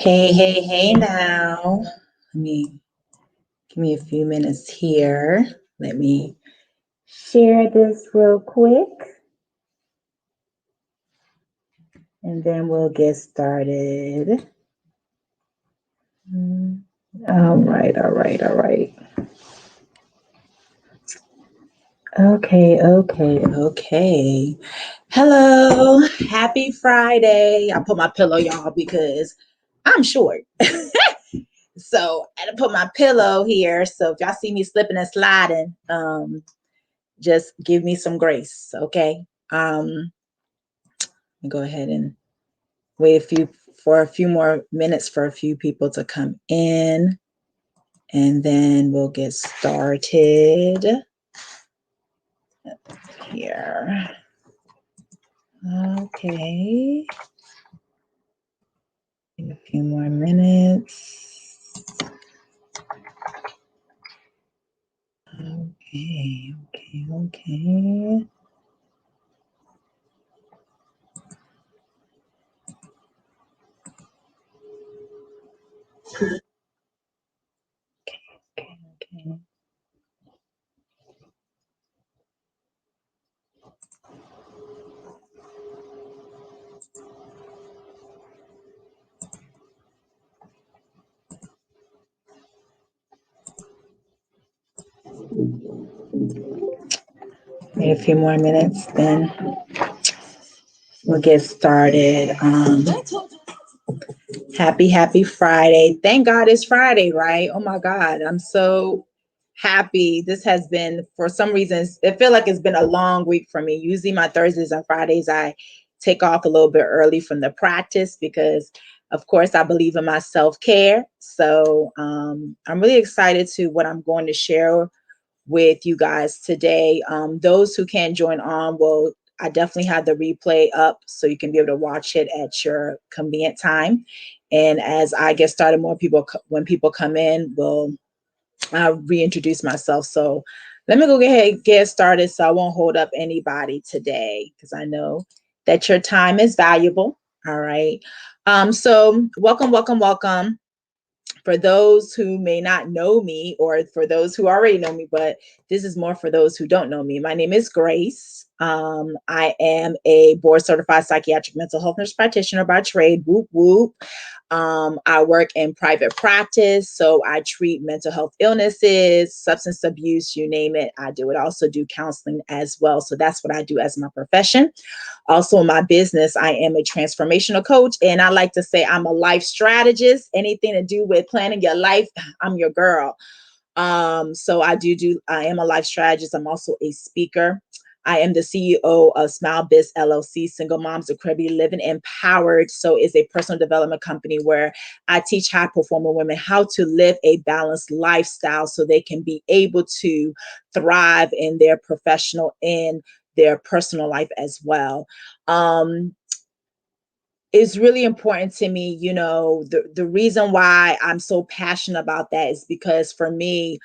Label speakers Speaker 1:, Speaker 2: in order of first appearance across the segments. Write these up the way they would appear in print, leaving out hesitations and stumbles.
Speaker 1: Hey now. Let me give me a few minutes here. Let me share this real quick and then we'll get started. All right. Okay. Hello. Happy Friday. I put my pillow, y'all, because I'm short. So I had to put my pillow here. So if y'all see me slipping and sliding, just give me some grace, okay? Go ahead and wait for a few more minutes for a few people to come in, and then we'll get started here. Okay. A few more minutes. Okay. Okay. Wait a few more minutes, then we'll get started. Happy Friday. Thank God it's Friday, right? Oh my God, I'm so happy. This has been, for some reasons, it feels like it's been a long week for me. Usually my Thursdays and Fridays, I take off a little bit early from the practice because, of course, I believe in my self-care. So I'm really excited to what I'm going to share with you guys today. Those who can't join on will, I definitely have the replay up so you can be able to watch it at your convenient time. And as I get started, when people come in, I'll reintroduce myself. So let me go ahead and get started so I won't hold up anybody today because I know that your time is valuable. All right. So welcome. For those who may not know me, or for those who already know me, but this is more for those who don't know me. My name is Grace. I am a board certified psychiatric mental health nurse practitioner by trade. Whoop, whoop. I work in private practice, so I treat mental health illnesses, substance abuse, you name it. I do it. I also do counseling as well. So that's what I do as my profession. Also, in my business, I am a transformational coach, and I like to say I'm a life strategist. Anything to do with planning your life, I'm your girl. So I am a life strategist. I'm also a speaker. I am the CEO of smilebiz LLC, Single Moms of Caribbean Living Empowered. So it's a personal development company where I teach high performing women how to live a balanced lifestyle so they can be able to thrive in their professional and their personal life as well. It's really important to me, the reason why I'm so passionate about that is because for me,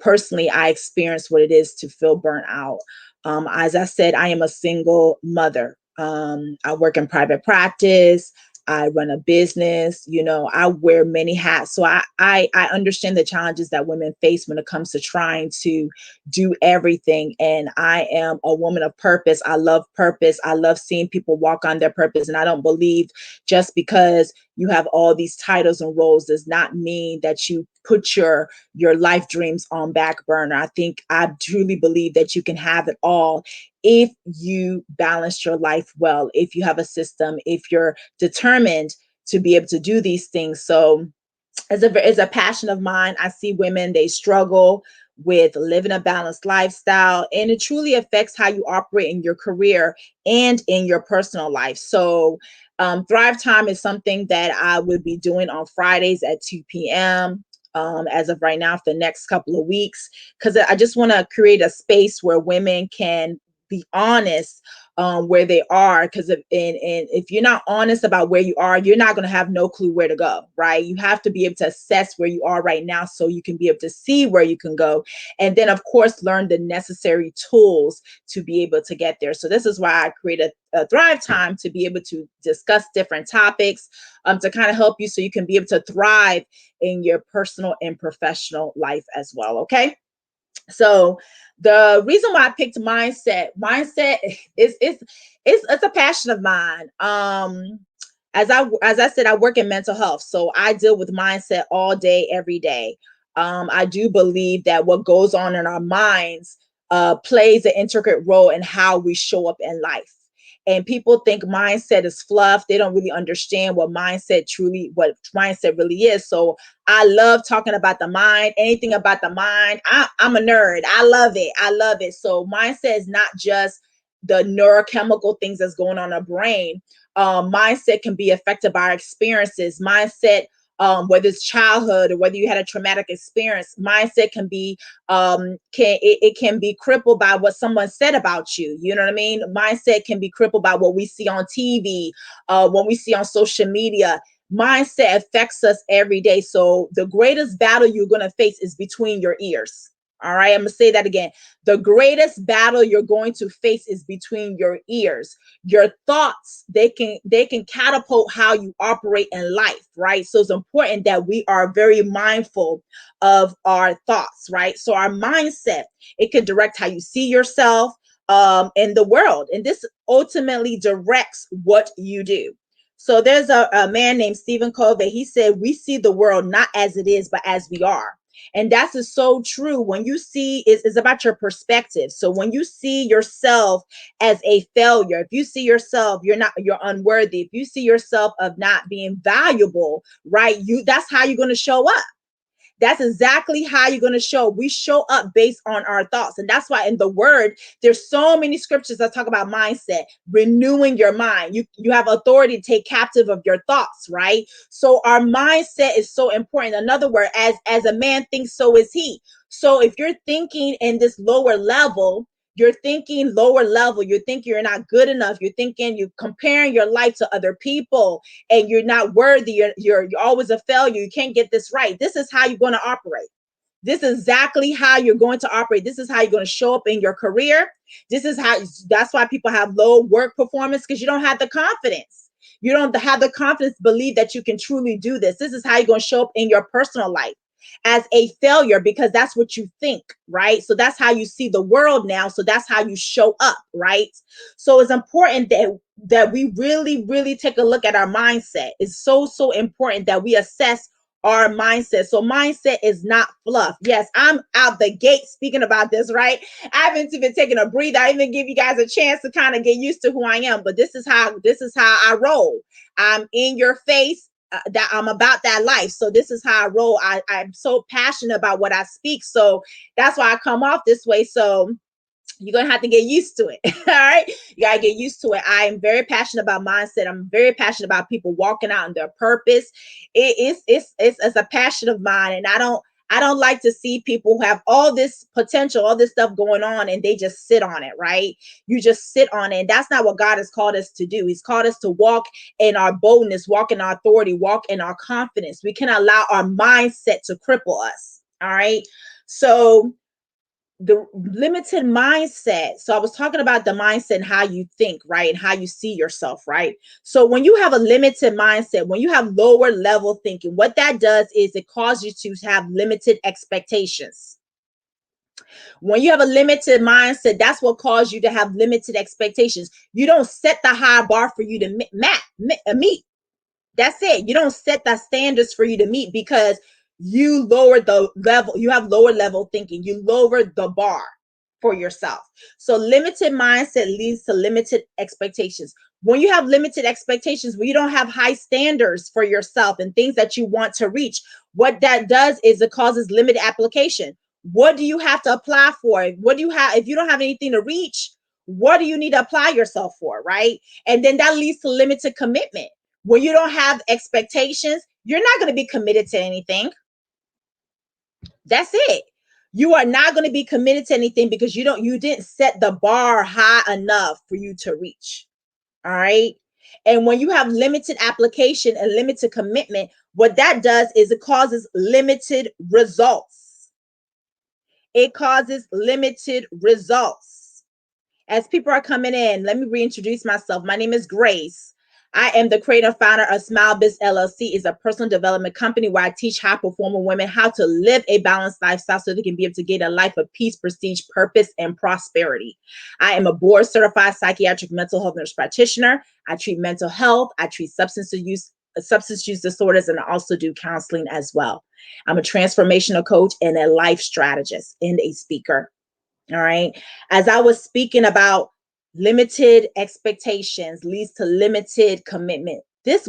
Speaker 1: personally, I experienced what it is to feel burnt out. As I said, I am a single mother. I work in private practice. I run a business, I wear many hats. So I understand the challenges that women face when it comes to trying to do everything. And I am a woman of purpose. I love purpose. I love seeing people walk on their purpose. And I don't believe just because you have all these titles and roles does not mean that you put your life dreams on back burner. I truly believe that you can have it all if you balance your life well, if you have a system, if you're determined to be able to do these things. So as a passion of mine, I see women, they struggle with living a balanced lifestyle, and it truly affects how you operate in your career and in your personal life. So Thrive Time is something that I would be doing on Fridays at 2 p.m. As of right now for the next couple of weeks, because I just want to create a space where women can be honest where they are, because if you're not honest about where you are, you're not going to have no clue where to go, right? You have to be able to assess where you are right now so you can be able to see where you can go, and then of course learn the necessary tools to be able to get there. So this is why I created a Thrive Time, to be able to discuss different topics, to kind of help you so you can be able to thrive in your personal and professional life as well. Okay. So the reason why I picked mindset is it's a passion of mine. As I said, I work in mental health, so I deal with mindset all day, every day. I do believe that what goes on in our minds plays an intricate role in how we show up in life. And people think mindset is fluff. They don't really understand what mindset really is. So I love talking about the mind, anything about the mind. I'm a nerd. I love it. I love it. So mindset is not just the neurochemical things that's going on in our brain. Mindset can be affected by our experiences. Mindset, whether it's childhood or whether you had a traumatic experience, mindset can be it can be crippled by what someone said about you. You know what I mean? Mindset can be crippled by what we see on TV, what we see on social media. Mindset affects us every day. So the greatest battle you're going to face is between your ears. All right, I'm going to say that again. The greatest battle you're going to face is between your ears. Your thoughts, they can catapult how you operate in life, right? So it's important that we are very mindful of our thoughts, right? So our mindset, it can direct how you see yourself in the world, and this ultimately directs what you do. So there's a man named Stephen Covey. He said, we see the world not as it is, but as we are. And that's is so true. When you see, it's about your perspective. So when you see yourself as a failure, if you see yourself, you're unworthy, if you see yourself of not being valuable, right? That's how you're going to show up. That's exactly how you're going to show. We show up based on our thoughts. And that's why in the word, there's so many scriptures that talk about mindset, renewing your mind. You have authority to take captive of your thoughts, right? So our mindset is so important. In other words, as a man thinks, so is he. So if you're thinking in this lower level, you're thinking lower level, you're thinking you're not good enough, you're thinking you're comparing your life to other people, and you're not worthy, you're always a failure, you can't get this right. This is how you're going to operate. This is exactly how you're going to operate. This is how you're going to show up in your career. That's why people have low work performance, because you don't have the confidence. You don't have the confidence to believe that you can truly do this. This is how you're going to show up in your personal life, as a failure, because that's what you think, right? So that's how you see the world now. So that's how you show up, right? So it's important that we really, really take a look at our mindset. It's so important that we assess our mindset. So mindset is not fluff. Yes, I'm out the gate speaking about this, right? I haven't even taken a breather. I even give you guys a chance to kind of get used to who I am. But this is how I roll. I'm in your face. That I'm about that life. So this is how I roll. I'm so passionate about what I speak. So that's why I come off this way. So you're going to have to get used to it. All right. You got to get used to it. I am very passionate about mindset. I'm very passionate about people walking out in their purpose. It's a passion of mine. And I don't like to see people who have all this potential, all this stuff going on, and they just sit on it, right? You just sit on it. And that's not what God has called us to do. He's called us to walk in our boldness, walk in our authority, walk in our confidence. We can allow our mindset to cripple us. All right. So the limited mindset. So I was talking about the mindset and how you think, right? And how you see yourself, right? So when you have a limited mindset, when you have lower level thinking, what that does is it causes you to have limited expectations. When you have a limited mindset, that's what causes you to have limited expectations. You don't set the high bar for you to meet. That's it. You don't set the standards for you to meet, because you lower the level. You have lower level thinking. You lower the bar for yourself. So limited mindset leads to limited expectations. When you have limited expectations, when you don't have high standards for yourself and things that you want to reach, what that does is it causes limited application. What do you have to apply for? What do you have if you don't have anything to reach? What do you need to apply yourself for, right? And then that leads to limited commitment. When you don't have expectations, you're not going to be committed to anything. That's it. You are not going to be committed to anything because you didn't set the bar high enough for you to reach. All right. And when you have limited application and limited commitment, what that does is it causes limited results. It causes limited results. As people are coming in, let me reintroduce myself. My name is Grace. I am the creator and founder of smilebiz LLC. Is a personal development company where I teach high performing women how to live a balanced lifestyle so they can be able to gain a life of peace, prestige, purpose, and prosperity. I am a board certified psychiatric mental health nurse practitioner. I treat mental health. I treat substance use disorders, and I also do counseling as well. I'm a transformational coach and a life strategist and a speaker. All right. As I was speaking about limited expectations leads to limited commitment. That's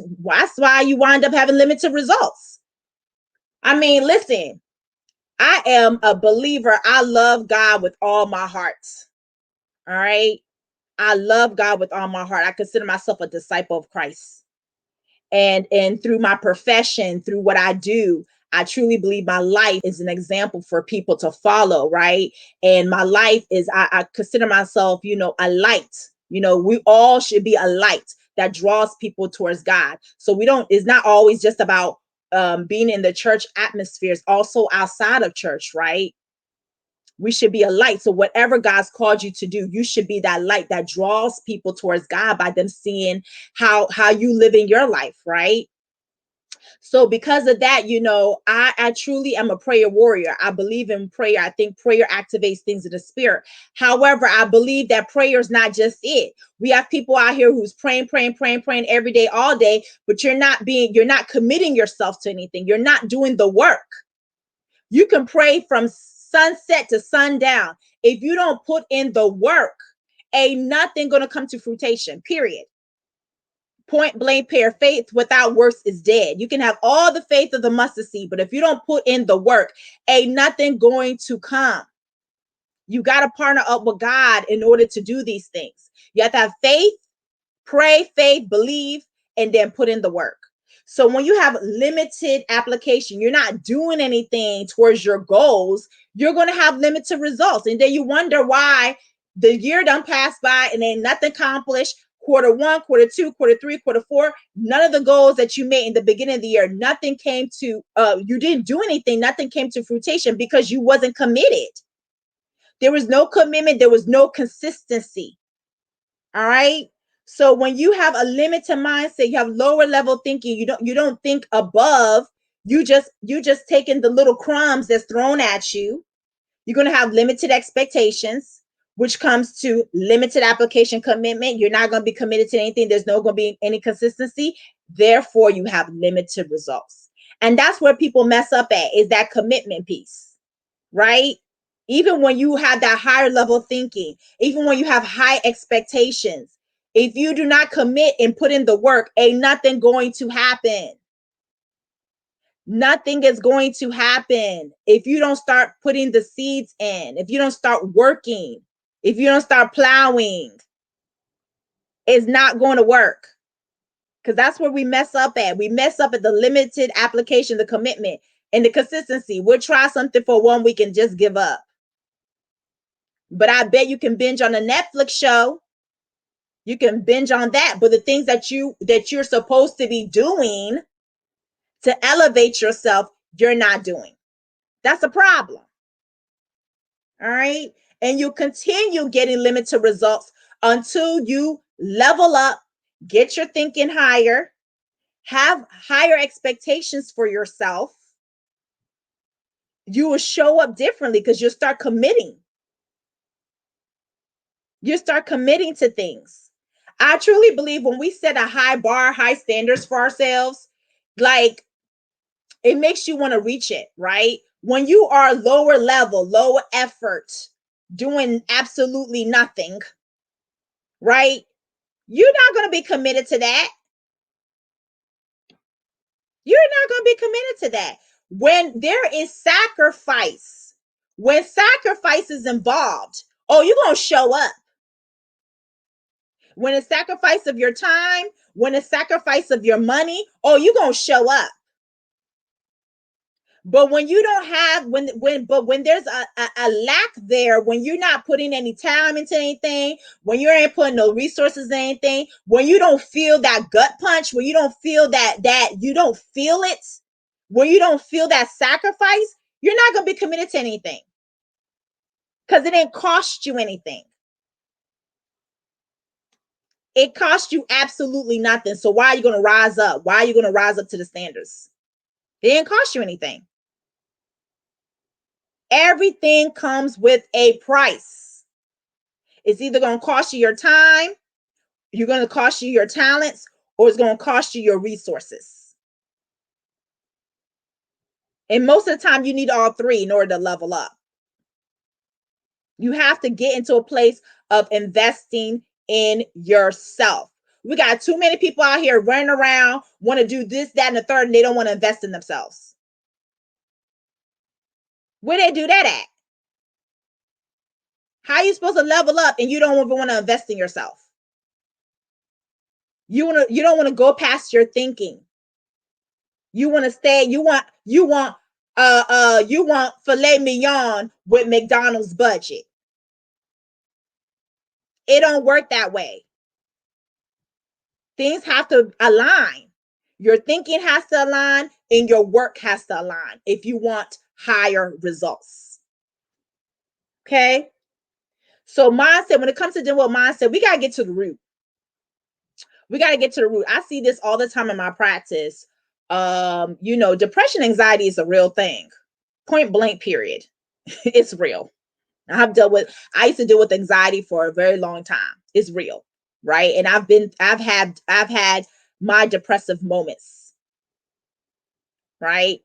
Speaker 1: why you wind up having limited results. I mean, listen, I am a believer. I love God with all my heart. All right. I love God with all my heart. I consider myself a disciple of Christ. And through my profession, through what I do, I truly believe my life is an example for people to follow, right? And my life is, I consider myself, a light. We all should be a light that draws people towards God. So it's not always just about being in the church atmosphere, it's also outside of church, right? We should be a light. So whatever God's called you to do, you should be that light that draws people towards God by them seeing how you live in your life, right? So because of that, I truly am a prayer warrior. I believe in prayer. I think prayer activates things in the spirit. However, I believe that prayer is not just it. We have people out here who's praying, praying, praying, praying every day, all day, but you're not committing yourself to anything. You're not doing the work. You can pray from sunset to sundown. If you don't put in the work, ain't nothing going to come to fruition, period. Point blank pair. Faith without works is dead. You can have all the faith of the mustard seed, but if you don't put in the work, ain't nothing going to come. You got to partner up with God in order to do these things. You have to have faith, pray, faith, believe, and then put in the work. So when you have limited application, you're not doing anything towards your goals, you're going to have limited results. And then you wonder why the year done passed by and ain't nothing accomplished. Quarter one, quarter two, quarter three, quarter four, none of the goals that you made in the beginning of the year, nothing came to, you didn't do anything, nothing came to fruition because you wasn't committed. There was no commitment, there was no consistency. All right. So when you have a limited mindset, you have lower level thinking, you don't think above, you just taking the little crumbs that's thrown at you. You're going to have limited expectations, which comes to limited application commitment. You're not going to be committed to anything. There's no going to be any consistency. Therefore, you have limited results. And that's where people mess up at, is that commitment piece, right? Even when you have that higher level thinking, even when you have high expectations, if you do not commit and put in the work, ain't nothing going to happen. Nothing is going to happen if you don't start putting the seeds in, if you don't start working, if you don't start plowing. It's not going to work, because that's where we mess up at. We mess up at the limited application, the commitment, and the consistency. We'll try something for 1 week and just give up. But I bet you can binge on a Netflix show. You can binge on that. But the things that you're supposed to be doing to elevate yourself, you're not doing. That's a problem. All right. And you continue getting limited results until you level up, get your thinking higher, have higher expectations for yourself. You will show up differently because you'll start committing. You start committing to things. I truly believe when we set a high bar, high standards for ourselves, like, it makes you want to reach it, right? When you are lower level, lower effort, doing absolutely nothing, right? You're not going to be committed to that. You're not going to be committed to that. When there is sacrifice, when sacrifice is involved, oh, you're going to show up. When a sacrifice of your time, when a sacrifice of your money, oh, you're going to show up. But when you don't have when there's a lack there, when you're not putting any time into anything, when you ain't putting no resources in anything, when you don't feel that gut punch, when you don't feel that you don't feel it, when you don't feel that sacrifice, you're not gonna be committed to anything because it didn't cost you anything. It cost you absolutely nothing. So why are you gonna rise up? Why are you gonna rise up to the standards? It didn't cost you anything. Everything comes with a price. It's either going to cost you your time, you're going to cost you your talents, or it's going to cost you your resources. And most of the time, you need all three in order to level up. You have to get into a place of investing in yourself. We got too many people out here running around, want to do this, that, and the third, and they don't want to invest in themselves. Where they do that at? How are you supposed to level up and you don't even want to invest in yourself? You don't want to go past your thinking. You want to stay, you want filet mignon with McDonald's budget. It don't work that way. Things have to align. Your thinking has to align and your work has to align if you want higher results. Okay? So mindset, when it comes to dealing with mindset, we got to get to the root. We got to get to the root. I see this all the time in my practice. Depression, anxiety is a real thing. Point blank, period. It's real. I used to deal with anxiety for a very long time. It's real, right? And I've had my depressive moments, right?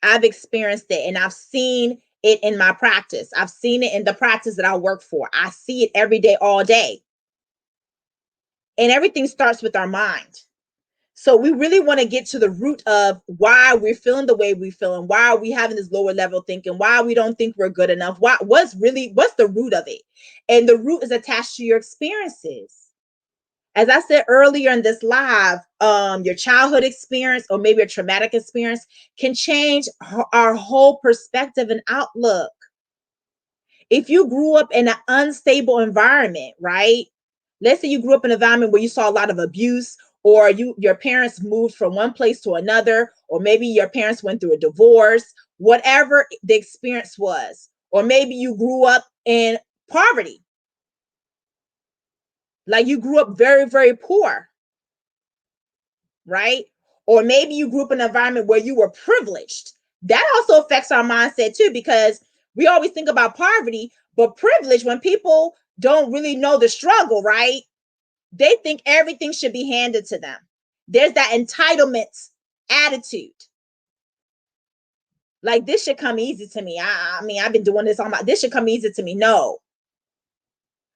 Speaker 1: I've experienced it and I've seen it in my practice. I've seen it in the practice that I work for. I see it every day, all day. And everything starts with our mind. So we really want to get to the root of why we're feeling the way we feel and why are we having this lower level thinking, why we don't think we're good enough. What's the root of it? And the root is attached to your experiences. As I said earlier in this live, your childhood experience or maybe a traumatic experience can change our whole perspective and outlook. If you grew up in an unstable environment, right? Let's say you grew up in an environment where you saw a lot of abuse, or your parents moved from one place to another, or maybe your parents went through a divorce, whatever the experience was, or maybe you grew up in poverty, like you grew up very, very poor, right? Or maybe you grew up in an environment where you were privileged. That also affects our mindset too, because we always think about poverty, but privilege, when people don't really know the struggle, right? They think everything should be handed to them. There's that entitlement attitude. Like, this should come easy to me. I mean, I've been doing this this should come easy to me. No.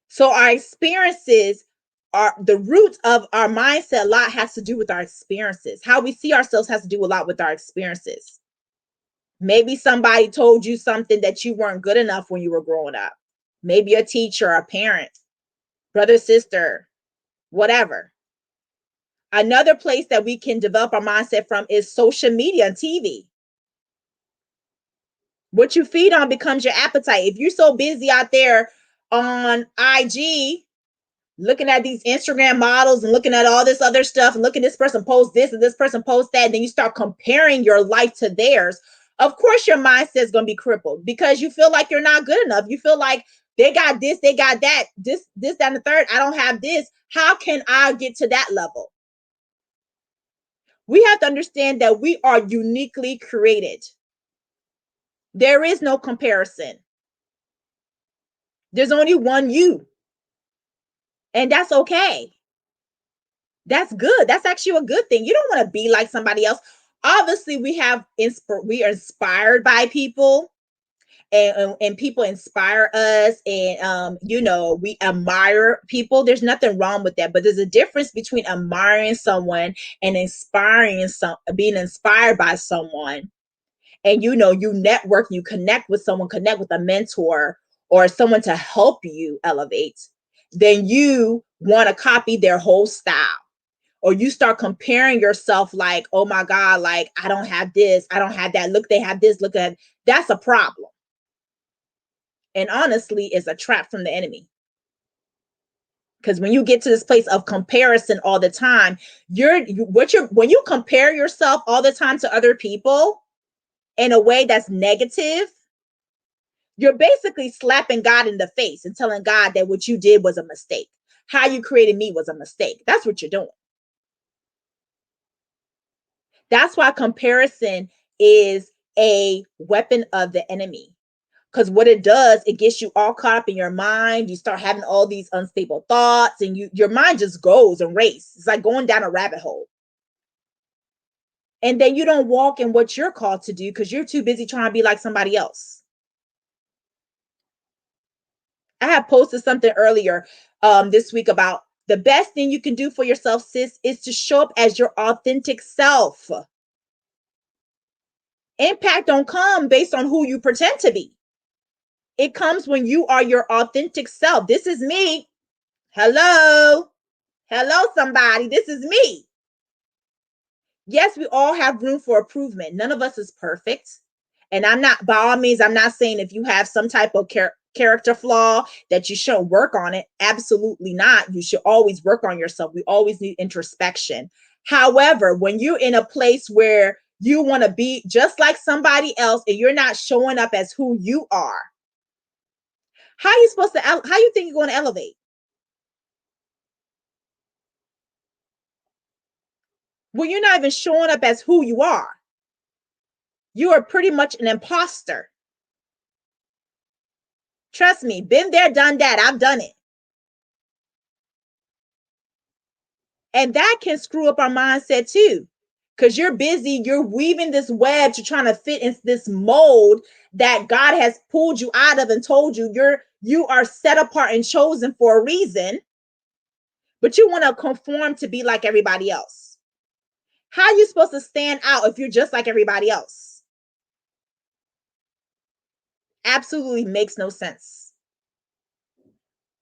Speaker 1: So our experiences are the root of our mindset. A lot has to do with our experiences. How we see ourselves has to do a lot with our experiences. Maybe somebody told you something that you weren't good enough when you were growing up. Maybe a teacher, a parent, brother, sister, whatever. Another place that we can develop our mindset from is social media and TV. What you feed on becomes your appetite. If you're so busy out there on IG, looking at these Instagram models and looking at all this other stuff and looking at this person post this and this person post that, and then you start comparing your life to theirs, of course your mindset is going to be crippled because you feel like you're not good enough. You feel like they got this, they got that, this, that, and the third. I don't have this. How can I get to that level? We have to understand that we are uniquely created. There is no comparison. There's only one you. And that's okay. That's good. That's actually a good thing. You don't want to be like somebody else. Obviously, we are inspired by people, and people inspire us, and we admire people. There's nothing wrong with that, but there's a difference between admiring someone and being inspired by someone. And you network, you connect with someone, connect with a mentor or someone to help you elevate, then you want to copy their whole style. or you start comparing yourself like, oh my God, like I don't have this, I don't have that. Look, they have this, look at that's a problem. And honestly, it's a trap from the enemy. Because when you get to this place of comparison all the time, when you compare yourself all the time to other people in a way that's negative, you're basically slapping God in the face and telling God that what you did was a mistake. How you created me was a mistake. That's what you're doing. That's why comparison is a weapon of the enemy. Because what it does, it gets you all caught up in your mind. You start having all these unstable thoughts, and your mind just goes and races. It's like going down a rabbit hole. And then you don't walk in what you're called to do because you're too busy trying to be like somebody else. I had posted something earlier this week about the best thing you can do for yourself, sis, is to show up as your authentic self. Impact don't come based on who you pretend to be. It comes when you are your authentic self. This is me. Hello. Hello, somebody. This is me. Yes, we all have room for improvement. None of us is perfect. And I'm not, by all means, I'm not saying if you have some type of character flaw that you shouldn't work on it. Absolutely not. You should always work on yourself. We always need introspection. However, when you're in a place where you want to be just like somebody else and you're not showing up as who you are, how you supposed to, how you think you're going to elevate? Well, you're not even showing up as who you are. You are pretty much an imposter. Trust me, been there, done that. I've done it. And that can screw up our mindset too. Because you're busy, you're weaving this web to trying to fit in this mold that God has pulled you out of and told you you are set apart and chosen for a reason, but you want to conform to be like everybody else. How are you supposed to stand out if you're just like everybody else? Absolutely makes no sense.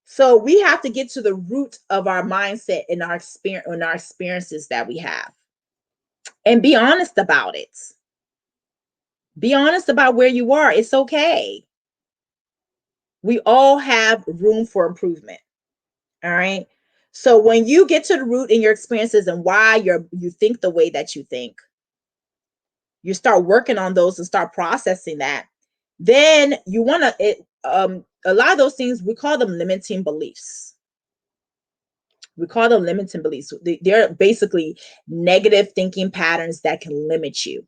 Speaker 1: So we have to get to the root of our mindset and our experiences that we have, and be honest about it. Be honest about where you are. It's okay. We all have room for improvement. All right. So when you get to the root in your experiences and why you think the way that you think, you start working on those and start processing that. Then you want to a lot of those things, we call them limiting beliefs. We call them limiting beliefs. They're basically negative thinking patterns that can limit you.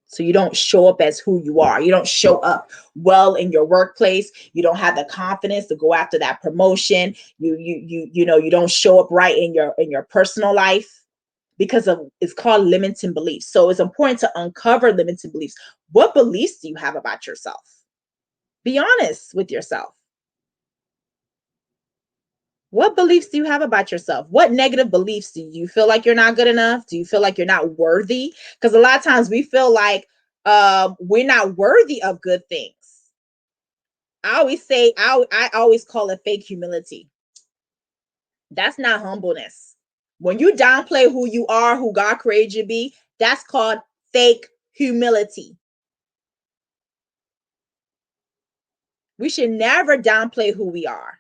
Speaker 1: So you don't show up as who you are. You don't show up well in your workplace. You don't have the confidence to go after that promotion. You don't show up right in your personal life because of, it's called limiting beliefs. So it's important to uncover limiting beliefs. What beliefs do you have about yourself? Be honest with yourself. What beliefs do you have about yourself? What negative beliefs do you feel like you're not good enough? Do you feel like you're not worthy? Because a lot of times we feel like we're not worthy of good things. I always say, I always call it fake humility. That's not humbleness. When you downplay who you are, who God created you to be, that's called fake humility. We should never downplay who we are.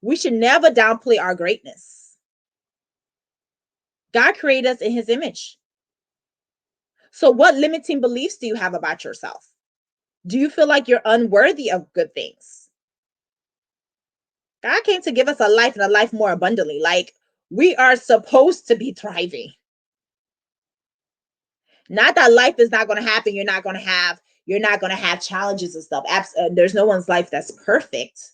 Speaker 1: We should never downplay our greatness. God created us in his image. So what limiting beliefs do you have about yourself? Do you feel like you're unworthy of good things? God came to give us a life and a life more abundantly. Like, we are supposed to be thriving. Not that life is not going to happen. You're not going to have challenges and stuff. There's no one's life that's perfect.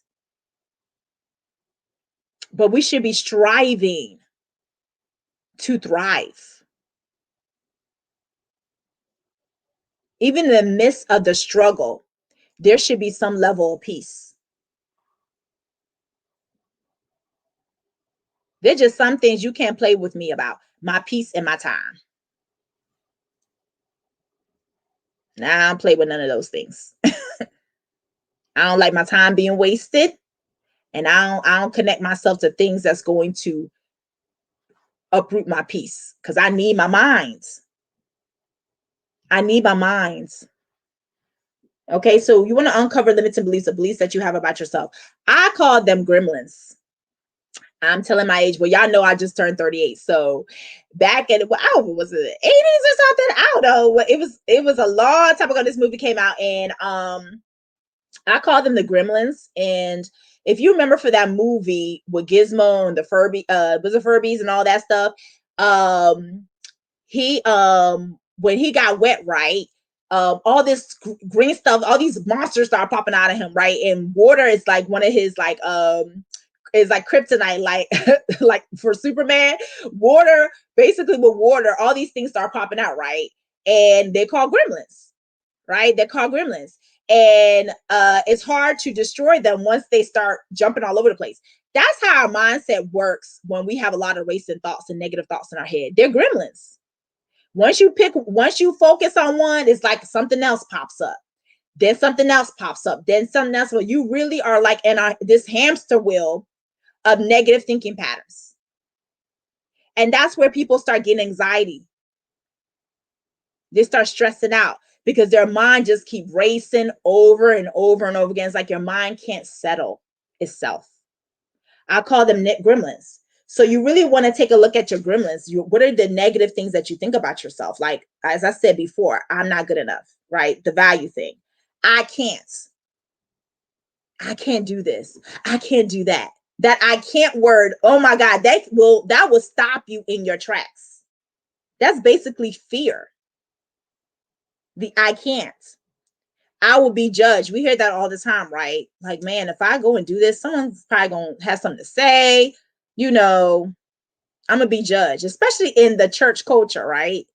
Speaker 1: But we should be striving to thrive. Even in the midst of the struggle, there should be some level of peace. There's just some things you can't play with me about. My peace and my time. Nah, I don't play with none of those things. I don't like my time being wasted, and I don't connect myself to things that's going to uproot my peace because I need my minds. I need my minds. Okay, so you want to uncover limiting beliefs, the beliefs that you have about yourself. I call them gremlins. I'm telling my age. Well, y'all know I just turned 38. So back in, well, was it, 80s or something? I don't know. It was a long time ago this movie came out, and I call them the gremlins. And if you remember for that movie with Gizmo and the Furby, was the Furbies and all that stuff, he when he got wet, right? All this green stuff, all these monsters start popping out of him, right? And water is like one of his like is like kryptonite, like like for Superman. Water, basically with water, all these things start popping out, right? And they're called gremlins, right? They're called gremlins. And it's hard to destroy them once they start jumping all over the place. That's how our mindset works when we have a lot of racing thoughts and negative thoughts in our head. They're gremlins. Once you focus on one, it's like something else pops up. Then something else pops up. Then something else. Well, you really are like in this hamster wheel of negative thinking patterns. And that's where people start getting anxiety. They start stressing out because their mind just keep racing over and over and over again. It's like your mind can't settle itself. I call them gremlins. So you really want to take a look at your gremlins. What are the negative things that you think about yourself? Like, as I said before, I'm not good enough, right? The value thing. I can't do this. I can't do that. That I can't word. Oh my God, that will stop you in your tracks. That's basically fear. The I can't. I will be judged. We hear that all the time, right? Like, man, if I go and do this, someone's probably going to have something to say. You know, I'm going to be judged, especially in the church culture, right?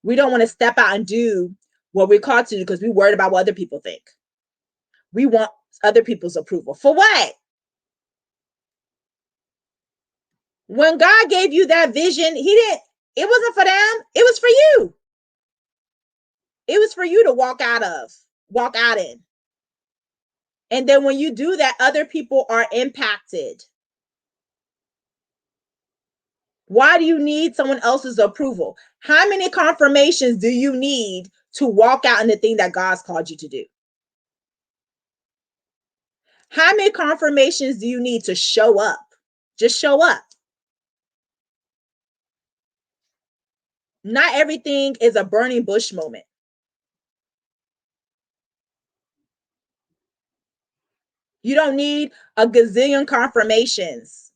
Speaker 1: We don't want to step out and do what we're called to do because we're worried about what other people think. We want other people's approval. For what? When God gave you that vision, it wasn't for them. It was for you. It was for you to walk out in. And then when you do that, other people are impacted. Why do you need someone else's approval? How many confirmations do you need to walk out in the thing that God's called you to do? How many confirmations do you need to show up? Just show up. Not everything is a burning bush moment. You don't need a gazillion confirmations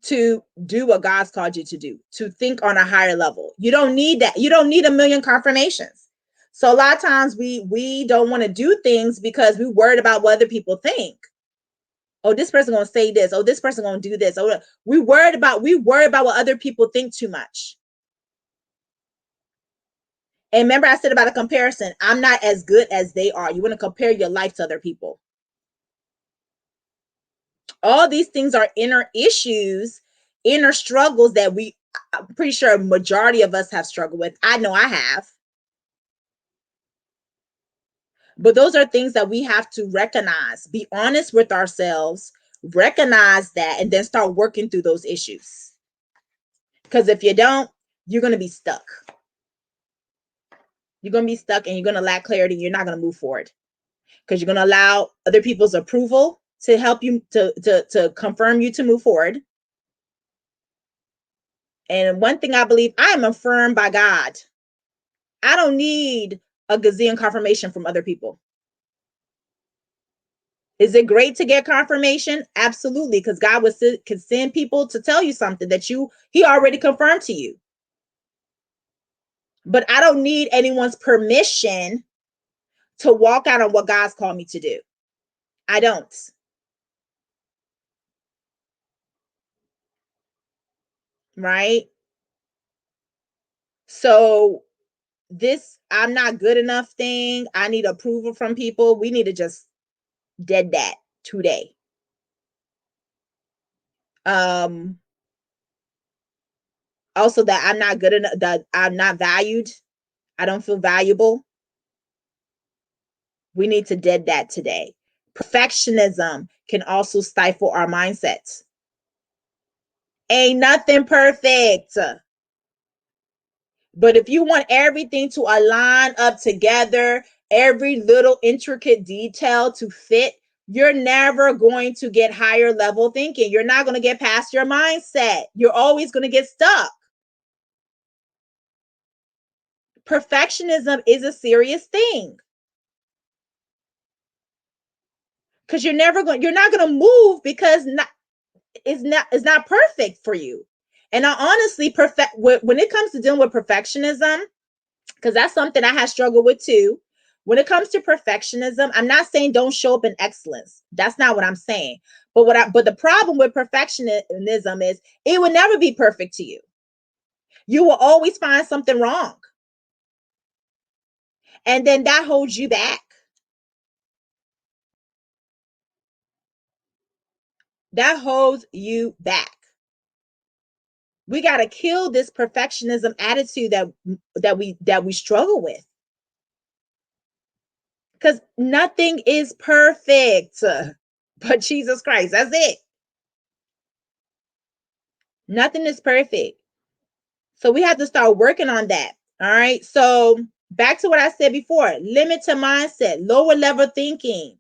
Speaker 1: to do what God's called you to do, to think on a higher level. You don't need that. You don't need a million confirmations. So a lot of times we don't want to do things because we're worried about what other people think. Oh, this person gonna say this. Oh, this person gonna do this. Oh, we worry about what other people think too much. And remember, I said about a comparison. I'm not as good as they are. You want to compare your life to other people. All these things are inner issues, inner struggles that I'm pretty sure a majority of us have struggled with. I know I have. But those are things that we have to recognize, be honest with ourselves, recognize that, and then start working through those issues. Because if you don't, you're going to be stuck. You're going to be stuck and you're going to lack clarity. You're not going to move forward because you're going to allow other people's approval to help you to confirm you to move forward. And one thing I believe, I am affirmed by God. I don't need a gazillion confirmation from other people. Is it great to get confirmation? Absolutely, because God can send people to tell you something that He already confirmed to you. But I don't need anyone's permission to walk out on what God's called me to do. I don't. Right? So this I'm not good enough thing, I need approval from people. We need to just dead that today. Also that I'm not good enough, that I'm not valued. I don't feel valuable. We need to dead that today. Perfectionism can also stifle our mindsets. Ain't nothing perfect. But if you want everything to align up together, every little intricate detail to fit, you're never going to get higher level thinking. You're not going to get past your mindset. You're always going to get stuck. Perfectionism is a serious thing because you're not going to move because it's not perfect for you. And I honestly when it comes to dealing with perfectionism, because that's something I have struggled with too. When it comes to perfectionism, I'm not saying don't show up in excellence. That's not what I'm saying. But the problem with perfectionism is it will never be perfect to you. You will always find something wrong. And then that holds you back. That holds you back. We got to kill this perfectionism attitude that we struggle with. Because nothing is perfect but Jesus Christ. That's it. Nothing is perfect. So we have to start working on that. All right. So back to what I said before, limited mindset, lower level thinking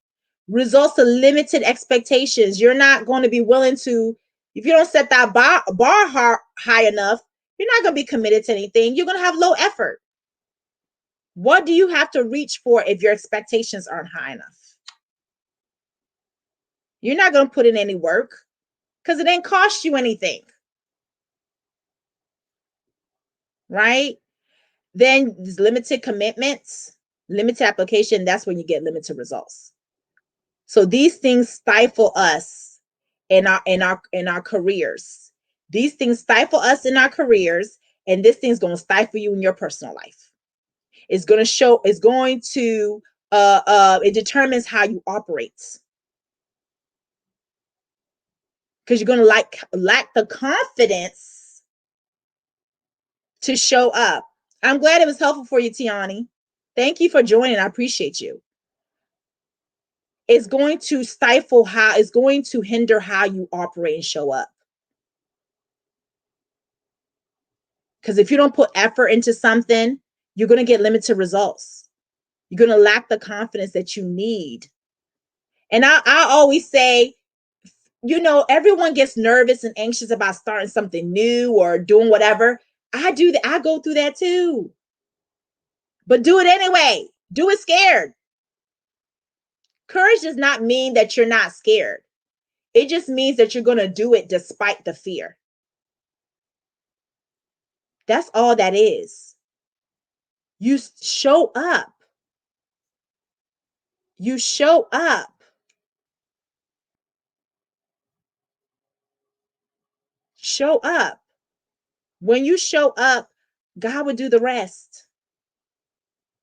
Speaker 1: results to limited expectations. You're not going to be willing to, if you don't set that bar high enough, you're not going to be committed to anything. You're going to have low effort. What do you have to reach for if your expectations aren't high enough? You're not going to put in any work because it ain't cost you anything. Right? Then there's limited commitments, limited application. That's when you get limited results. So these things stifle us in our careers. These things stifle us in our careers, and this thing's going to stifle you in your personal life. It's going to show. It's going to. It determines how you operate because you're going to lack the confidence to show up. I'm glad it was helpful for you, Tiani. Thank you for joining. I appreciate you. It's going to stifle how, it's going to hinder how you operate and show up. Because if you don't put effort into something, you're going to get limited results. You're going to lack the confidence that you need. And I always say, everyone gets nervous and anxious about starting something new or doing whatever. I do that. I go through that too. But do it anyway. Do it scared. Courage does not mean that you're not scared. It just means that you're going to do it despite the fear. That's all that is. You show up. You show up. Show up. When you show up, God will do the rest.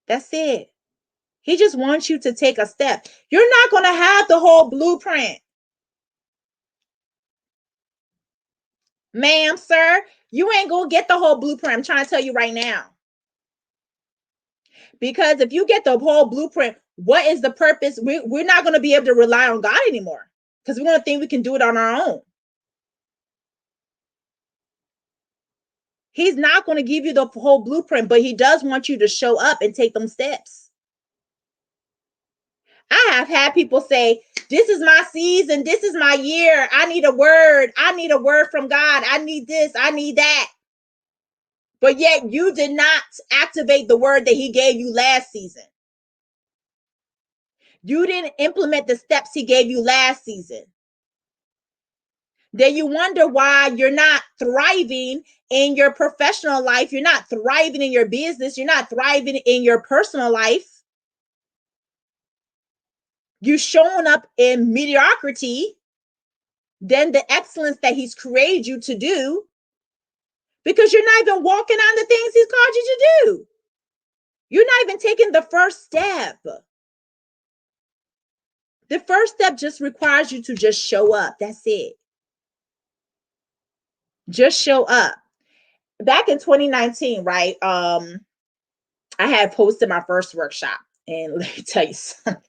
Speaker 1: That's it. He just wants you to take a step. You're not going to have the whole blueprint. Ma'am, sir, you ain't going to get the whole blueprint. I'm trying to tell you right now. Because if you get the whole blueprint, what is the purpose? We're not going to be able to rely on God anymore because we're going to think we can do it on our own. He's not going to give you the whole blueprint, but he does want you to show up and take them steps. I have had people say, this is my season. This is my year. I need a word. I need a word from God. I need this. I need that. But yet you did not activate the word that he gave you last season. You didn't implement the steps he gave you last season. Then you wonder why you're not thriving in your professional life. You're not thriving in your business. You're not thriving in your personal life. You showing up in mediocrity than the excellence that he's created you to do because you're not even walking on the things he's called you to do. You're not even taking the first step. The first step just requires you to just show up. That's it. Just show up. Back in 2019, right? I had posted my first workshop, and let me tell you something.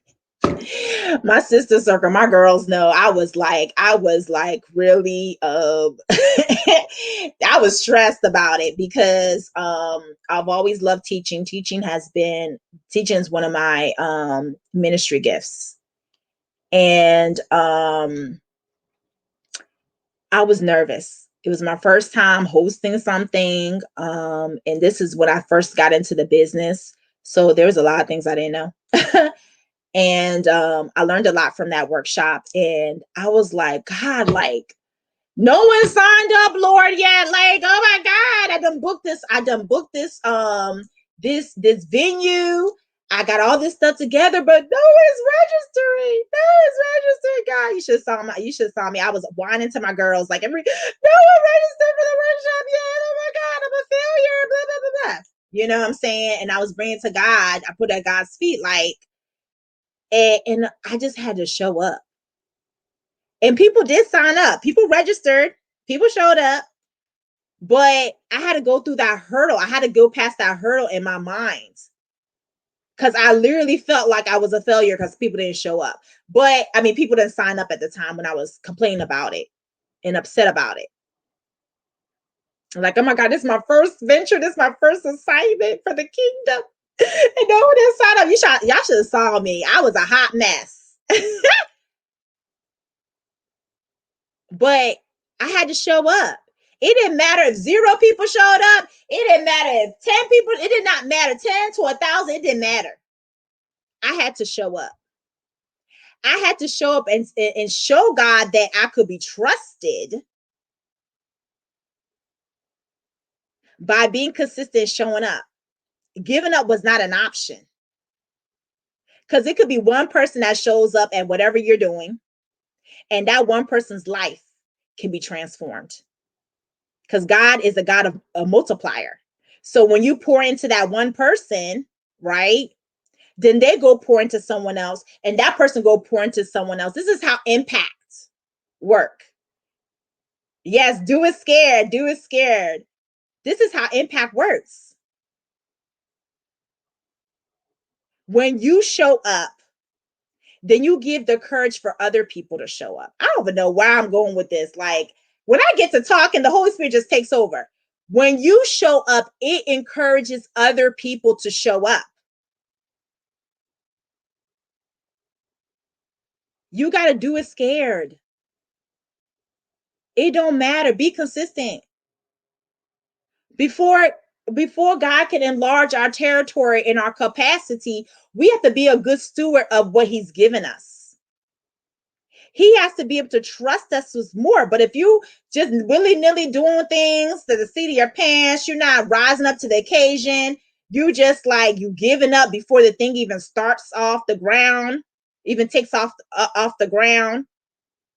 Speaker 1: My sister circle, my girls know I was like really I was stressed about it because I've always loved teaching. Teaching is one of my ministry gifts. And I was nervous. It was my first time hosting something. And this is when I first got into the business. So there was a lot of things I didn't know. And I learned a lot from that workshop. And I was like, God, like, no one signed up, Lord, yet. Like, oh my God, I done booked this venue. I got all this stuff together, but no one's registering. No one's registering. God, you should have saw me. I was whining to my girls, like no one registered for the workshop yet. Oh my God, I'm a failure. Blah, blah, blah, blah. You know what I'm saying? And I was bringing to God. I put at God's feet, like, and I just had to show up. And people did sign up. People registered. People showed up. But I had to go through that hurdle. I had to go past that hurdle in my mind. Because I literally felt like I was a failure because people didn't show up. But I mean, people didn't sign up at the time when I was complaining about it and upset about it. Like, oh my God, this is my first venture. This is my first assignment for the kingdom. And no one didn't sign up. Y'all should have saw me. I was a hot mess. But I had to show up. It didn't matter if 0 people showed up. It didn't matter if 10 people, it did not matter. 10 to 1,000, it didn't matter. I had to show up. I had to show up and show God that I could be trusted by being consistent, showing up. Giving up was not an option. Because it could be one person that shows up at whatever you're doing, and that one person's life can be transformed. Because God is a God of a multiplier. So when you pour into that one person, right, then they go pour into someone else, and that person go pour into someone else. This is how impacts work. Yes, do it scared. Do it scared. This is how impact works. When you show up, then you give the courage for other people to show up. I don't even know where I'm going with this. Like, when I get to talking, the Holy Spirit just takes over. When you show up, it encourages other people to show up. You got to do it scared. It don't matter. Be consistent. Before before God can enlarge our territory and our capacity, we have to be a good steward of what he's given us. He has to be able to trust us with more. But if you just willy-nilly doing things to the seat of your pants, you're not rising up to the occasion, you just like you giving up before the thing even starts off the ground, even takes off the ground.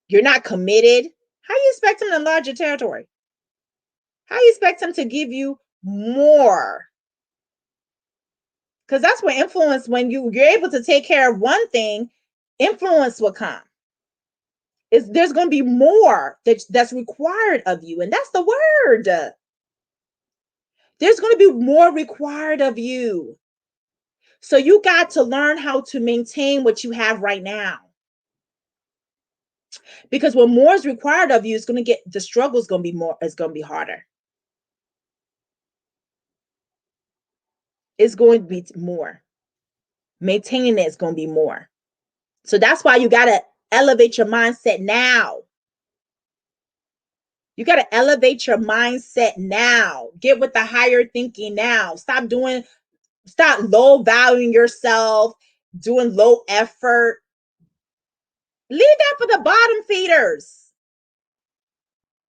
Speaker 1: You're not committed. How you expect him to enlarge your territory? How you expect him to give you more? Because that's where influence, when you're able to take care of one thing, influence will come. There's going to be more that's required of you, and that's the word. There's going to be more required of you. So you got to learn how to maintain what you have right now. Because when more is required of you, the struggle is going to be more, it's going to be harder. It's going to be more. Maintaining it is going to be more. So that's why you got to elevate your mindset now. You got to elevate your mindset now. Get with the higher thinking now. Stop low valuing yourself, doing low effort. Leave that for the bottom feeders.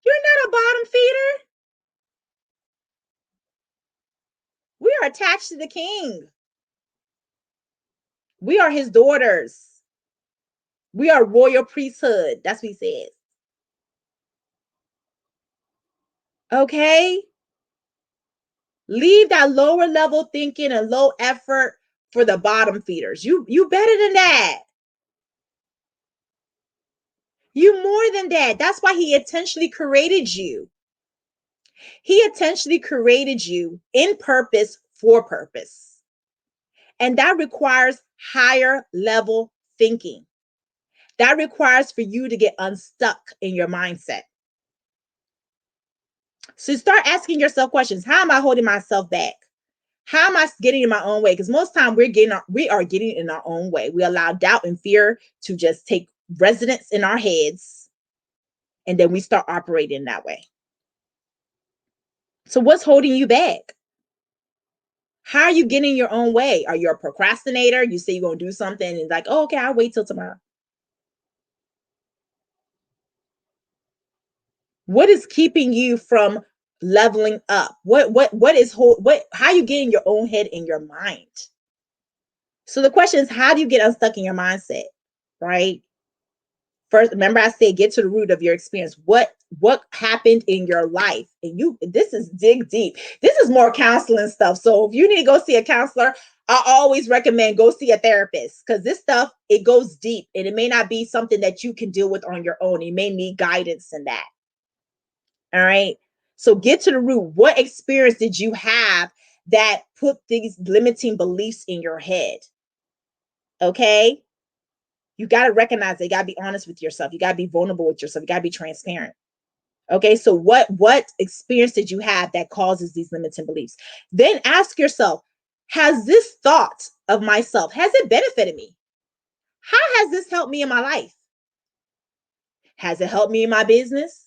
Speaker 1: You're not a bottom feeder. We are attached to the king. We are his daughters. We are royal priesthood. That's what he says. Okay? Leave that lower level thinking and low effort for the bottom feeders. You better than that. You more than that. That's why he intentionally created you. He intentionally created you in purpose for purpose. And that requires higher level thinking. That requires for you to get unstuck in your mindset. So start asking yourself questions. How am I holding myself back? How am I getting in my own way? Because most time we are getting in our own way. We allow doubt and fear to just take residence in our heads, and then we start operating that way. So what's holding you back? How are you getting your own way? Are you a procrastinator? You say you're going to do something and it's like, oh, okay, I'll wait till tomorrow. What is keeping you from leveling up? How are you getting your own head in your mind? So the question is, how do you get unstuck in your mindset? Right? First, remember I said get to the root of your experience. What happened in your life? And this is dig deep. This is more counseling stuff. So if you need to go see a counselor, I always recommend go see a therapist, because this stuff, it goes deep and it may not be something that you can deal with on your own. You may need guidance in that. All right. So get to the root. What experience did you have that put these limiting beliefs in your head? Okay. You got to recognize it. You got to be honest with yourself. You got to be vulnerable with yourself. You got to be transparent. Okay. So what experience did you have that causes these limiting beliefs? Then ask yourself, has this thought of myself, has it benefited me? How has this helped me in my life? Has it helped me in my business?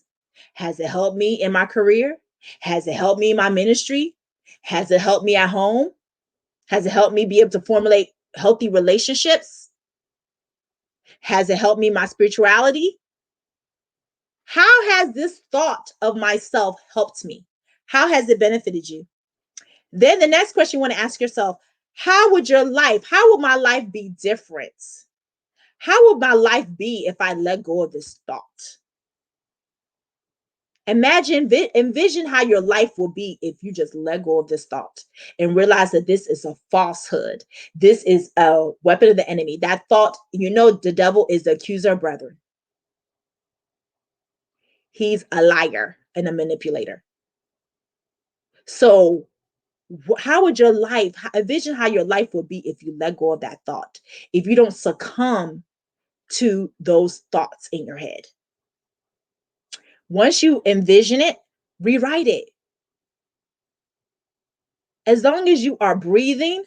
Speaker 1: Has it helped me in my career? Has it helped me in my ministry? Has it helped me at home? Has it helped me be able to formulate healthy relationships? Has it helped me in my spirituality? How has this thought of myself helped me? How has it benefited you? Then the next question you want to ask yourself, how would my life be different? How would my life be if I let go of this thought? Envision how your life will be if you just let go of this thought and realize that this is a falsehood. This is a weapon of the enemy. That thought, the devil is the accuser of brethren. He's a liar and a manipulator. So how would envision how your life will be if you let go of that thought, if you don't succumb to those thoughts in your head? Once you envision it, rewrite it. As long as you are breathing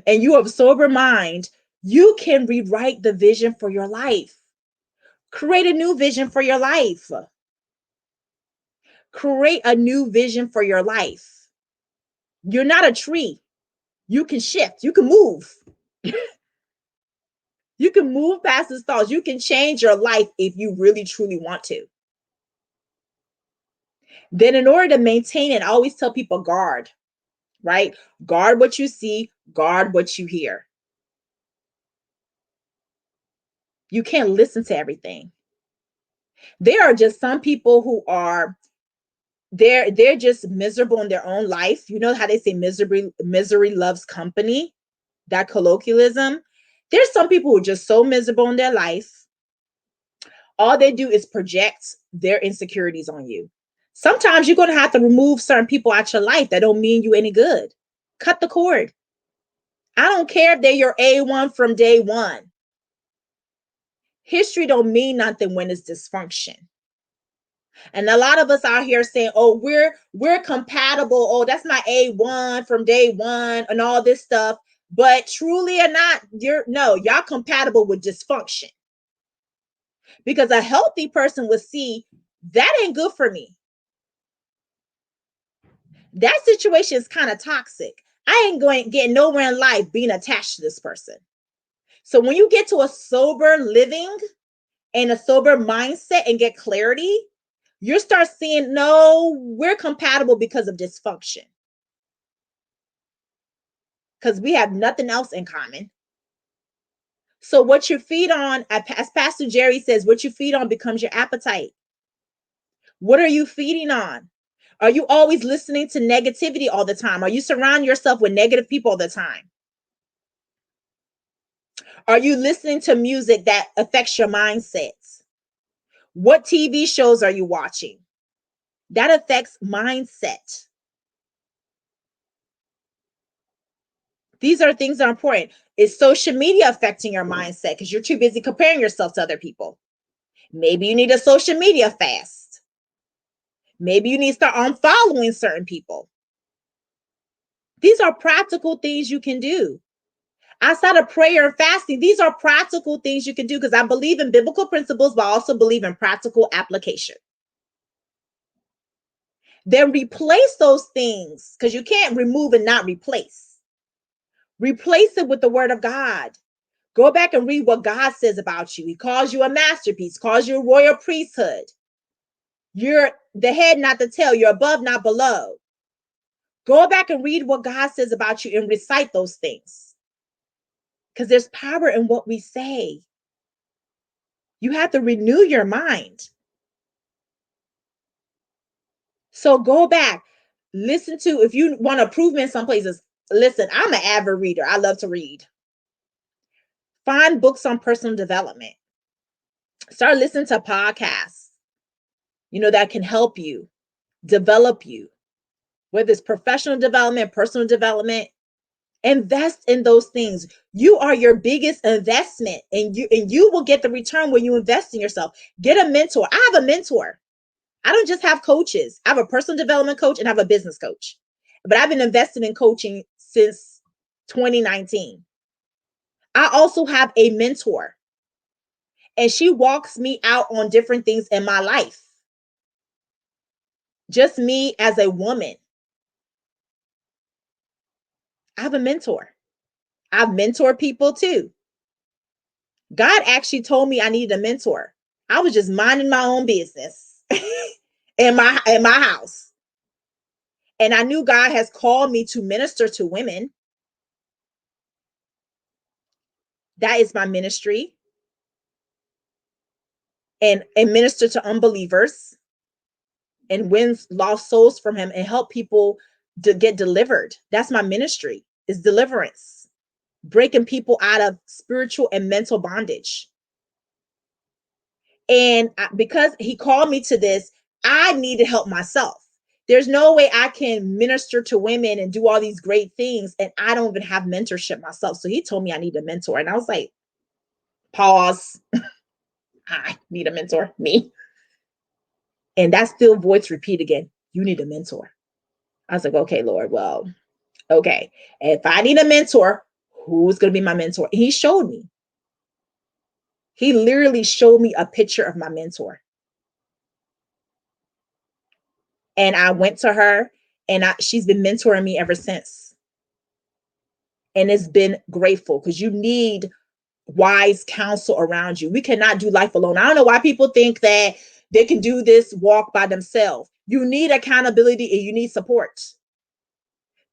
Speaker 1: and you have sober mind, you can rewrite the vision for your life. Create a new vision for your life. Create a new vision for your life. You're not a tree. You can shift. You can move. You can move past the thoughts. You can change your life if you really, truly want to. Then in order to maintain it, I always tell people guard, right? Guard what you see, guard what you hear. You can't listen to everything. There are just some people who are they're just miserable in their own life. You know how they say misery loves company, that colloquialism. There's some people who are just so miserable in their life. All they do is project their insecurities on you. Sometimes you're going to have to remove certain people out your life that don't mean you any good. Cut the cord. I don't care if they're your A1 from day one. History don't mean nothing when it's dysfunction. And a lot of us out here saying, oh, we're compatible. Oh, that's my A1 from day one and all this stuff. But truly or not, y'all compatible with dysfunction. Because a healthy person would see that ain't good for me. That situation is kind of toxic. I ain't going to get nowhere in life being attached to this person. So when you get to a sober living and a sober mindset and get clarity, you start seeing, no, we're compatible because of dysfunction. Because we have nothing else in common. So what you feed on, as Pastor Jerry says, what you feed on becomes your appetite. What are you feeding on? Are you always listening to negativity all the time? Are you surrounding yourself with negative people all the time? Are you listening to music that affects your mindsets? What TV shows are you watching? That affects mindset. These are things that are important. Is social media affecting your mindset because you're too busy comparing yourself to other people? Maybe you need a social media fast. Maybe you need to start unfollowing certain people. These are practical things you can do. Outside of prayer and fasting, these are practical things you can do because I believe in biblical principles, but I also believe in practical application. Then replace those things because you can't remove and not replace. Replace it with the word of God. Go back and read what God says about you. He calls you a masterpiece, calls you a royal priesthood. You're the head, not the tail. You're above, not below. Go back and read what God says about you and recite those things. Because there's power in what we say. You have to renew your mind. So go back, listen to, if you want to prove me in some places, listen, I'm an avid reader. I love to read. Find books on personal development. Start listening to podcasts, that can help you, develop you, whether it's professional development, personal development. Invest in those things. You are your biggest investment, and you will get the return when you invest in yourself. Get a mentor. I have a mentor. I don't just have coaches. I have a personal development coach and I have a business coach. But I've been invested in coaching since 2019. I also have a mentor, and she walks me out on different things in my life. Just me as a woman. I have a mentor. I've mentored people too. God actually told me I needed a mentor. I was just minding my own business in my house. And I knew God has called me to minister to women. That is my ministry. And minister to unbelievers and win lost souls from him and help people to get delivered. That's my ministry, is deliverance, breaking people out of spiritual and mental bondage. And because he called me to this, I need to help myself. There's no way I can minister to women and do all these great things and I don't even have mentorship myself. So he told me I need a mentor. And I was like, pause. I need a mentor, me. And that still voice repeat again. You need a mentor. I was like, okay, Lord, well, okay. If I need a mentor, who's going to be my mentor? He showed me. He literally showed me a picture of my mentor. And I went to her and she's been mentoring me ever since. And it's been grateful because you need wise counsel around you. We cannot do life alone. I don't know why people think that they can do this walk by themselves. You need accountability and you need support.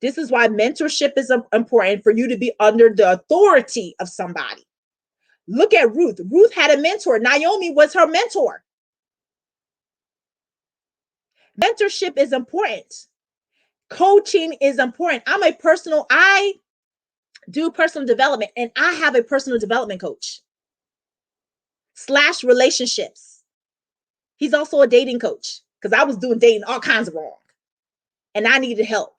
Speaker 1: This is why mentorship is important, for you to be under the authority of somebody. Look at Ruth. Ruth had a mentor. Naomi was her mentor. Mentorship is important. Coaching is important. I do personal development and I have a personal development coach / relationships. He's also a dating coach because I was doing dating all kinds of wrong and I needed help.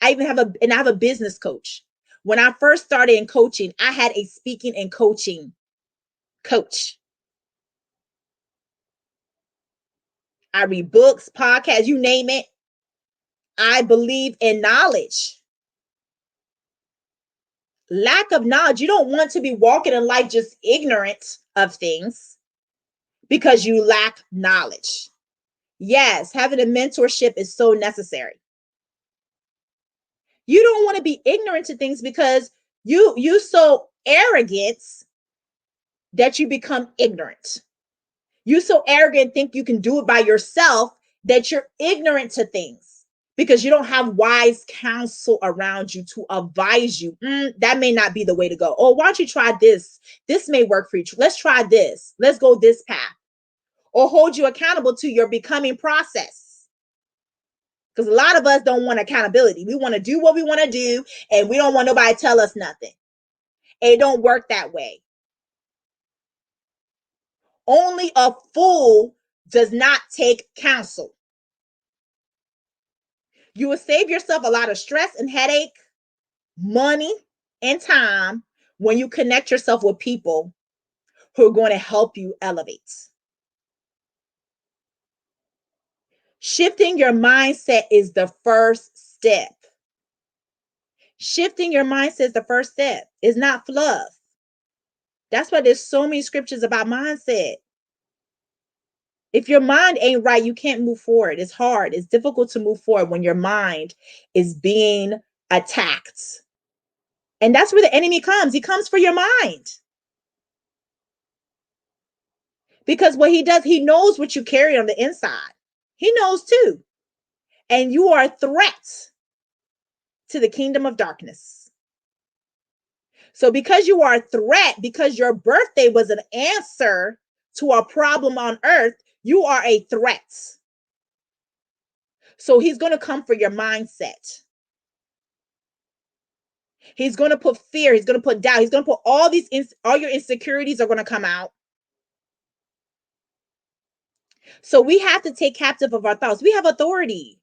Speaker 1: I have a business coach. When I first started in coaching, I had a speaking and coaching coach. I read books, podcasts, you name it. I believe in knowledge. Lack of knowledge. You don't want to be walking in life just ignorant of things because you lack knowledge. Yes, having a mentorship is so necessary. You don't want to be ignorant to things because you so arrogant that you become ignorant. You so arrogant think you can do it by yourself that you're ignorant to things because you don't have wise counsel around you to advise you. That may not be the way to go. Oh, why don't you try this? This may work for you. Let's try this. Let's go this path. Or hold you accountable to your becoming process. Because a lot of us don't want accountability. We want to do what we want to do, and we don't want nobody to tell us nothing. It don't work that way. Only a fool does not take counsel. You will save yourself a lot of stress and headache, money, and time when you connect yourself with people who are going to help you elevate. Shifting your mindset is the first step. Shifting your mindset is the first step. It's not fluff. That's why there's so many scriptures about mindset. If your mind ain't right, you can't move forward. It's hard. It's difficult to move forward when your mind is being attacked. And that's where the enemy comes. He comes for your mind. Because what he does, he knows what you carry on the inside. He knows too. And you are a threat to the kingdom of darkness. So because you are a threat, because your birthday was an answer to a problem on earth, you are a threat. So he's going to come for your mindset. He's going to put fear. He's going to put doubt. He's going to put all your insecurities are going to come out. So we have to take captive of our thoughts. We have authority.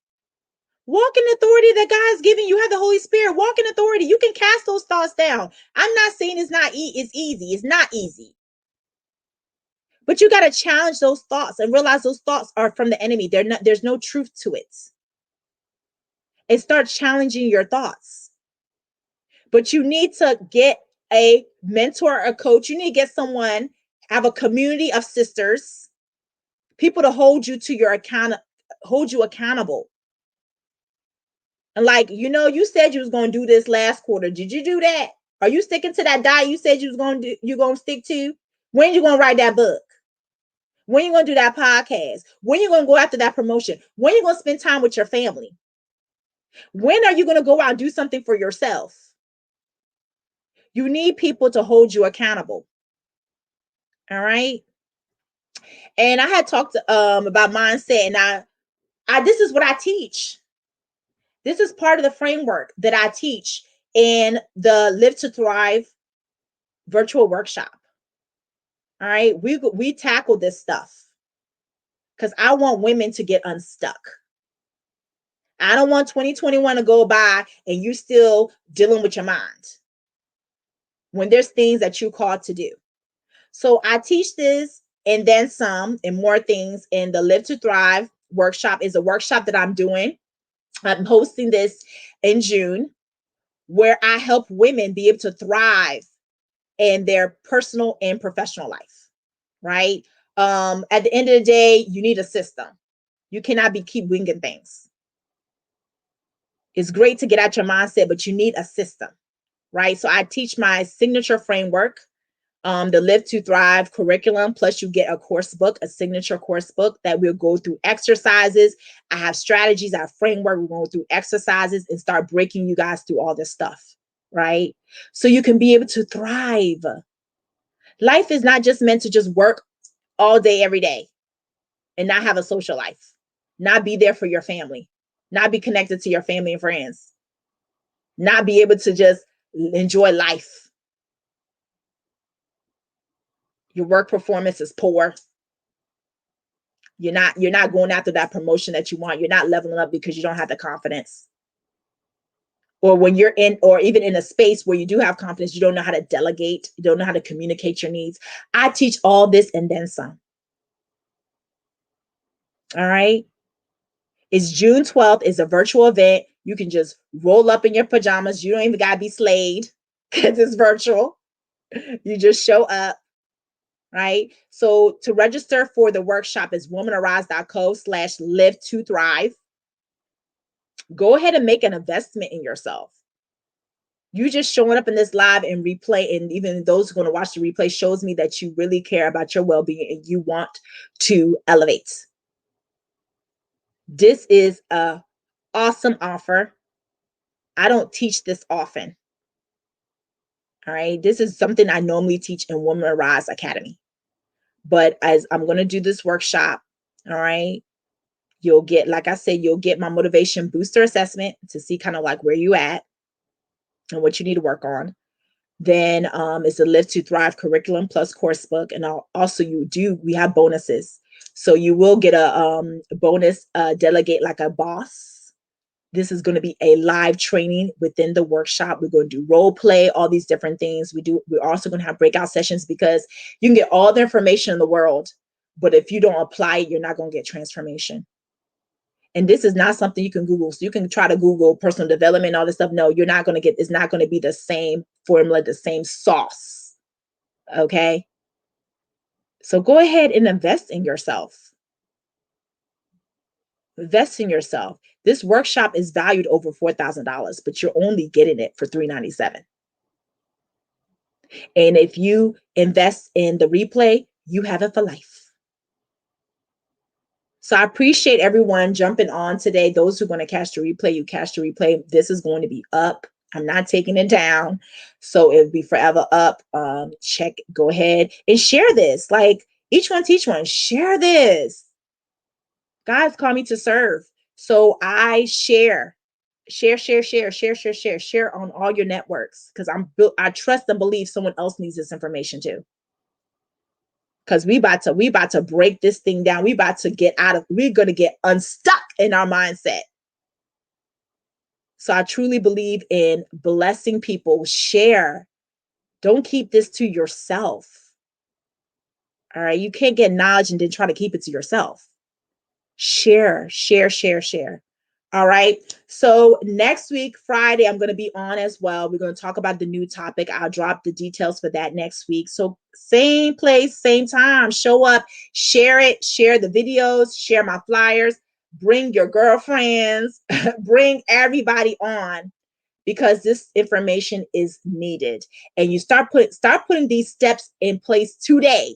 Speaker 1: Walk in authority that God's given you. You have the Holy Spirit. Walk in authority. You can cast those thoughts down. I'm not saying it's easy. It's not easy. But you got to challenge those thoughts and realize those thoughts are from the enemy. There's no truth to it. And start challenging your thoughts. But you need to get a mentor, a coach. You need to get someone, have a community of sisters, people to hold you accountable. And like, you said you was going to do this last quarter. Did you do that? Are you sticking to that diet you said you're going to stick to? When you going to write that book? When you going to do that podcast? When you going to go after that promotion? When you going to spend time with your family? When are you going to go out and do something for yourself? You need people to hold you accountable. All right. And I had talked about mindset, and I this is what I teach. This is part of the framework that I teach in the Live to Thrive virtual workshop. All right. We tackle this stuff because I want women to get unstuck. I don't want 2021 to go by and you still dealing with your mind when there's things that you're called to do. So I teach this and then some and more things in the Live to Thrive workshop. Is a workshop that I'm doing. I'm hosting this in June, where I help women be able to thrive in their personal and professional life, right? At the end of the day, you need a system. You cannot keep winging things. It's great to get out your mindset, but you need a system, right? So I teach my signature framework, the Live to Thrive curriculum, plus you get a course book, a signature course book that we'll go through exercises. I have strategies, I have framework. We're going through exercises and start breaking you guys through all this stuff, right? So you can be able to thrive. Life is not just meant to just work all day, every day, and not have a social life, not be there for your family, not be connected to your family and friends, not be able to just enjoy life. Your work performance is poor. You're not going after that promotion that you want. You're not leveling up because you don't have the confidence. Or when you're in, or even in a space where you do have confidence, you don't know how to delegate. You don't know how to communicate your needs. I teach all this and then some. All right. It's June 12th. It's a virtual event. You can just roll up in your pajamas. You don't even got to be slayed because it's virtual. You just show up. Right. So to register for the workshop is womanarise.co/live to thrive. Go ahead and make an investment in yourself. You just showing up in this live and replay, and even those who are going to watch the replay, shows me that you really care about your well-being and you want to elevate. This is a awesome offer. I don't teach this often. All right. This is something I normally teach in Woman Arise Academy. But as I'm going to do this workshop, all right, you'll get, like I said, you'll get my motivation booster assessment to see kind of like where you at and what you need to work on. Then it's a Live to Thrive curriculum plus course book. And also we have bonuses. So you will get a bonus delegate like a boss This is going to be a live training within the workshop. We're going to do role play, all these different things. We're also going to have breakout sessions, because you can get all the information in the world, but if you don't apply it, you're not going to get transformation. And this is not something you can Google. So you can try to Google personal development, all this stuff. No, you're not going to get, it's not going to be the same formula, the same sauce. Okay. So go ahead and invest in yourself. Invest in yourself. This workshop is valued over $4,000, but you're only getting it for $397. And if you invest in the replay, you have it for life. So I appreciate everyone jumping on today. Those who are going to catch the replay, you catch the replay. This is going to be up. I'm not taking it down. So it'll be forever up. Go ahead and share this. Like, each one teach one. Share this. God's called me to serve. So I share on all your networks, because I trust and believe someone else needs this information too. Because we about to break this thing down. We're going to get unstuck in our mindset. So I truly believe in blessing people. Share. Don't keep this to yourself. All right. You can't get knowledge and then try to keep it to yourself. Share. All right. So next week, Friday, I'm going to be on as well. We're going to talk about the new topic. I'll drop the details for that next week. So same place, same time. Show up, share it, share the videos, share my flyers, bring your girlfriends, bring everybody on, because this information is needed. And you start putting these steps in place today.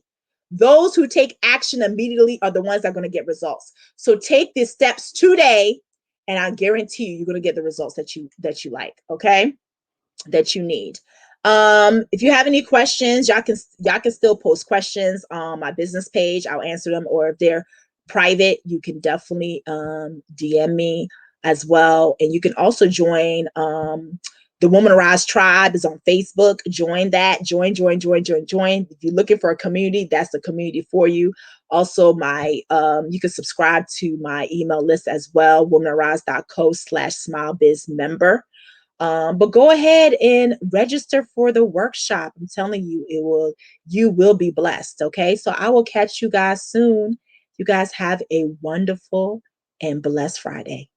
Speaker 1: Those who take action immediately are the ones that are going to get results. So take these steps today, and I guarantee you're going to get the results that you like, okay? That you need. If you have any questions, y'all can still post questions on my business page. I'll answer them. Or if they're private, you can definitely DM me as well. And you can also join the Woman Arise Tribe is on Facebook. Join that. Join. If you're looking for a community, that's the community for you. Also, you can subscribe to my email list as well, womanarise.co/smilebiz member. But go ahead and register for the workshop. I'm telling you, you will be blessed. Okay. So I will catch you guys soon. You guys have a wonderful and blessed Friday.